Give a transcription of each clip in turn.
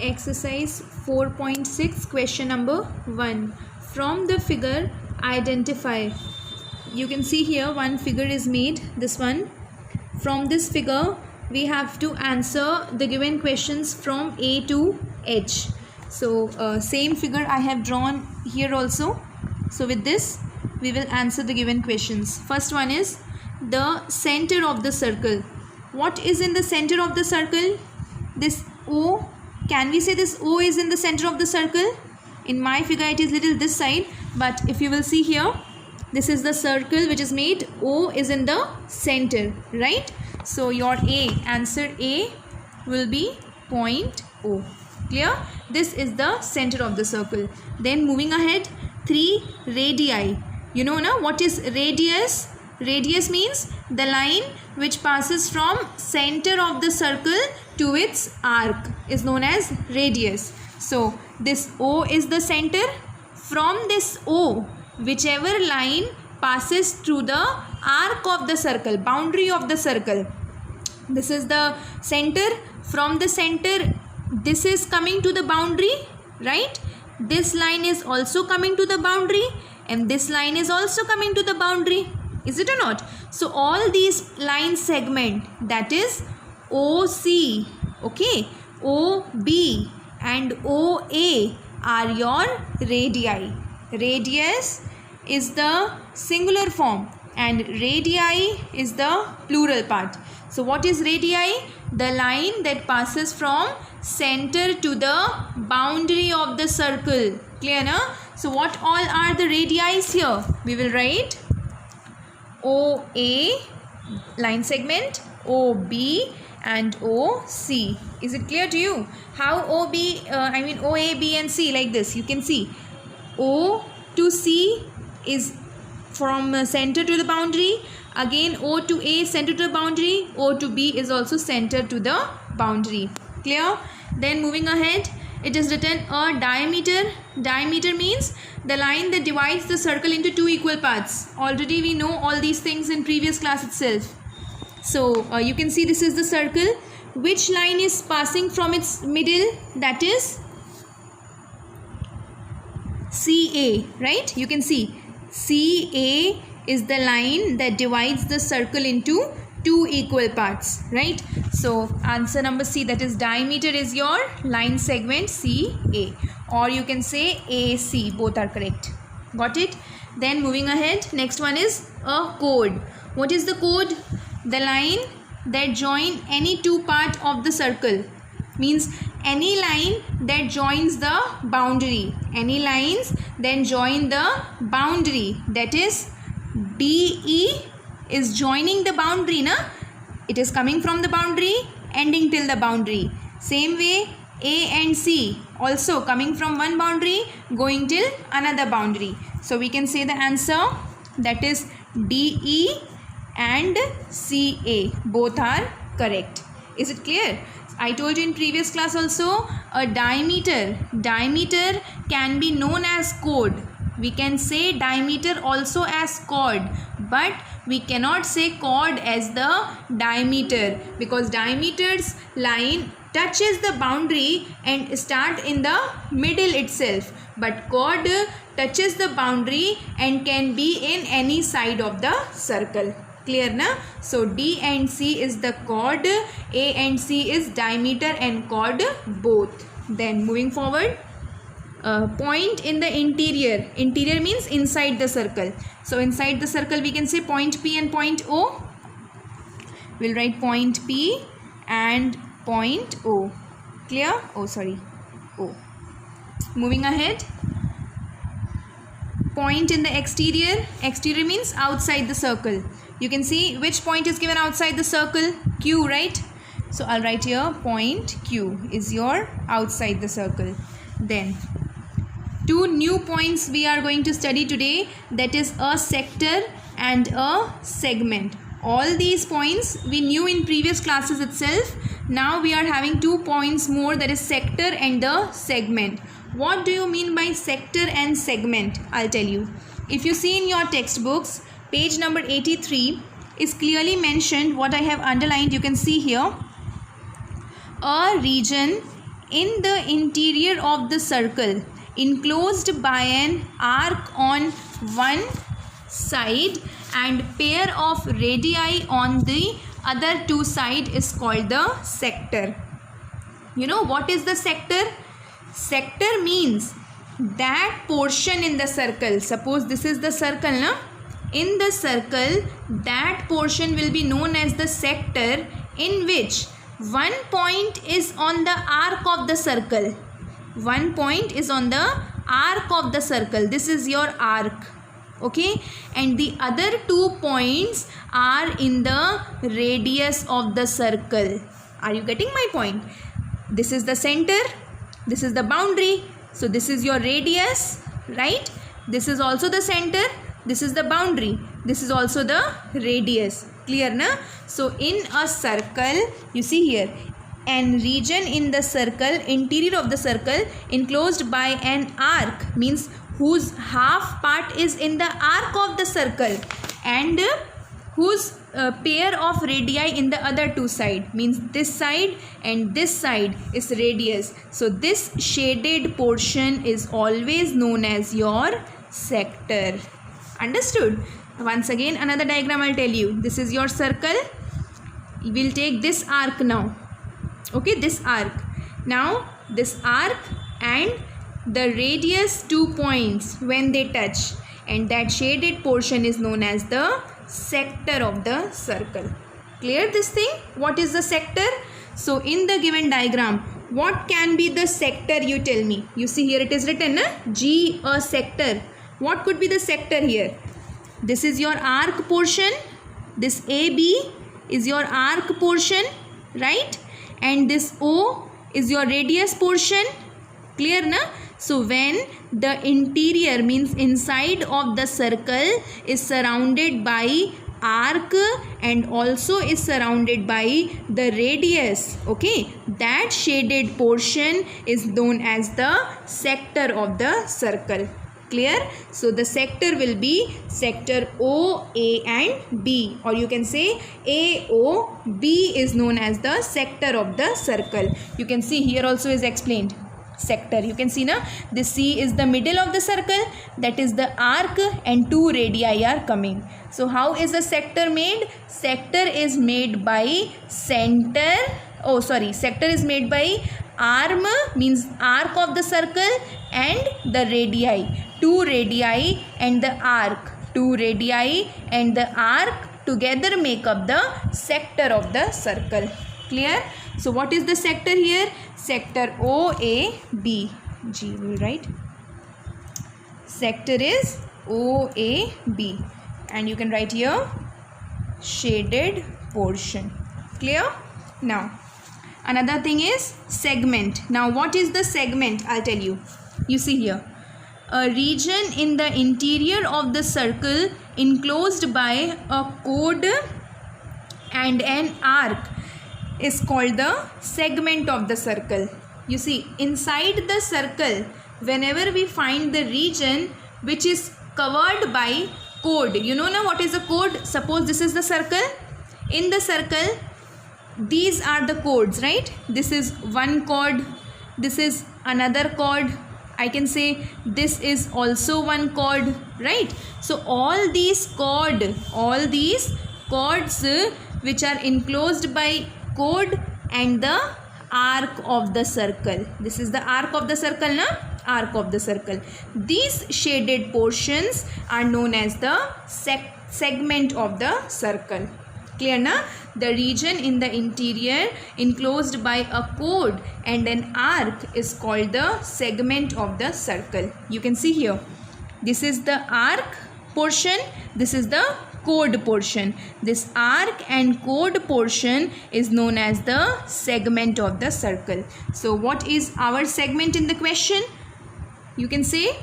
Exercise 4.6 question number 1. From the figure identify. You can see here one figure is made, this one. From this figure we have to answer the given questions from A to H. So same figure I have drawn here also. So with this we will answer the given questions. First one is the center of the circle. What is in the center of the circle? This O. Can we say this O is in the center of the circle? In my figure it is little this side, but if you will see here, this is the circle which is made. O is in the center, right? So your A, answer A will be point O. Clear? This is the center of the circle. Then moving ahead, 3 radii. You know now what is radius? Radius means the line which passes from center of the circle to its arc is known as radius. So this O is the center. From this O, whichever line passes through the arc of the circle, boundary of the circle, this is the center. From the center, this is coming to the boundary, right? This line is also coming to the boundary, and this line is also coming to the boundary. Is it or not? So all these line segment, that is OC, okay, OB and OA are your radii. Radius is the singular form and radii is the plural part. So what is radii? The line that passes from center to the boundary of the circle. Clear na? So what all are the radii here? We will write OA line segment, OB and OC. Is it clear to you? How OA, B and C, like this. You can see O to C is from center to the boundary. Again O to A center to the boundary. O to B is also center to the boundary. Clear? Then moving ahead, it is written a diameter. Diameter means the line that divides the circle into two equal parts. Already we know all these things in previous class itself. So you can see this is the circle. Which line is passing from its middle? That is CA, right? You can see CA is the line that divides the circle into two equal parts, right? So answer number C, that is diameter, is your line segment CA, or you can say AC. Both are correct. Got it? Then moving ahead, next one is a chord. What is the chord? The line that join any two part of the circle, means any line that joins the boundary. Any lines then join the boundary, that is DE is joining the boundary, na? It is coming from the boundary, ending till the boundary. Same way A and C also coming from one boundary, going till another boundary. So we can say the answer, that is DE and CA. Both are correct. Is it clear? I told you in previous class also, a diameter can be known as chord. We can say diameter also as chord, but we cannot say chord as the diameter, because diameter's line touches the boundary and start in the middle itself, but chord touches the boundary and can be in any side of the circle. Clear na? So D and C is the chord, A and C is diameter and chord both. Then moving forward, point in the interior. Interior means inside the circle. So inside the circle we can say point P and point O. We'll write point P and point O. Clear? Oh sorry, O. Moving ahead, point in the exterior. Exterior means outside the circle. You can see which point is given outside the circle? Q, right? So I'll write here point Q is your outside the circle. Then two new points we are going to study today, that is a sector and a segment. All these points we knew in previous classes itself. Now we are having 2 points more, that is sector and the segment. What do you mean by sector and segment? I'll tell you. If you see in your textbooks, page number 83 is clearly mentioned. What I have underlined, you can see here, a region in the interior of the circle enclosed by an arc on one side and pair of radii on the other two side is called the sector. You know what is the sector? Sector means that portion in the circle. Suppose this is the circle, na? In the circle, that portion will be known as the sector, in which one point is on the arc of the circle. One point is on the arc of the circle. This is your arc. Okay, and the other 2 points are in the radius of the circle. Are you getting my point? This is the center, this is the boundary, so this is your radius, right? This is also the center, this is the boundary, this is also the radius. Clear, na? So in a circle, you see here, an region in the circle, interior of the circle enclosed by an arc, means whose half part is in the arc of the circle and whose pair of radii in the other two side, means this side and this side is radius. So this shaded portion is always known as your sector. Understood? Once again another diagram I'll tell you. This is your circle. We'll take this arc now. Okay, this arc. Now this arc and the radius 2 points when they touch, and that shaded portion is known as the sector of the circle. Clear this thing? What is the sector? So in the given diagram, what can be the sector, you tell me? You see here it is written, na? G, a sector. What could be the sector here? This is your arc portion. This AB is your arc portion, right? And this O is your radius portion. Clear, na? So when the interior, means inside of the circle, is surrounded by arc and also is surrounded by the radius, okay, that shaded portion is known as the sector of the circle. Clear? So the sector will be sector O, A and B, or you can say A, O, B is known as the sector of the circle. You can see here also is explained. Sector, you can see, na, this C is the middle of the circle, that is the arc, and 2 radii are coming. So how is the sector made? Sector is made by sector is made by arm, means arc of the circle, and the radii, 2 radii and the arc, 2 radii and the arc together make up the sector of the circle. Clear? So what is the sector here? Sector OAB. G will write. Sector is OAB, and you can write here shaded portion. Clear? Now another thing is segment. Now what is the segment? I'll tell you. You see here, a region in the interior of the circle enclosed by a chord and an arc is called the segment of the circle. You see, inside the circle, whenever we find the region which is covered by chord, you know now what is a chord? Suppose this is the circle. In the circle, these are the chords, right? This is one chord, this is another chord, I can say this is also one chord, right? So all these chords which are enclosed by chord and the arc of the circle. This is the arc of the circle, na? Arc of the circle. These shaded portions are known as the segment of the circle. Clear, na? The region in the interior enclosed by a chord and an arc is called the segment of the circle. You can see here, this is the arc portion, this is the chord portion. This arc and chord portion is known as the segment of the circle. So what is our segment in the question? You can say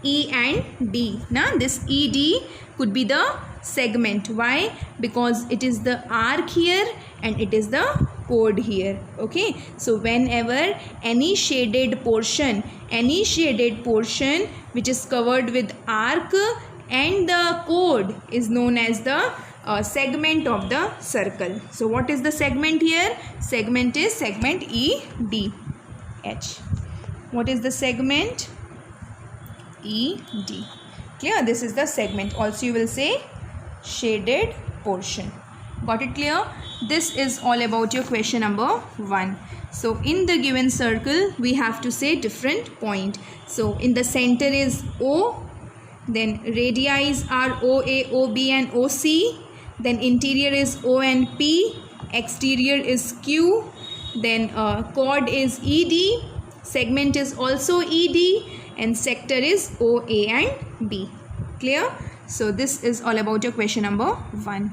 E and D. Now this ED could be the segment. Why? Because it is the arc here and it is the chord here. Okay, so whenever any shaded portion which is covered with arc and the chord is known as the segment of the circle. So what is the segment here? Segment is segment ED. H. What is the segment? ED. Clear? This is the segment. Also you will say shaded portion. Got it clear? This is all about your question number 1. So in the given circle we have to say different point. So in the center is O, then radii are OA, OB and OC, then interior is O and P, exterior is Q, then chord is ED, segment is also ED, and sector is OA and B. Clear? So this is all about your question number 1.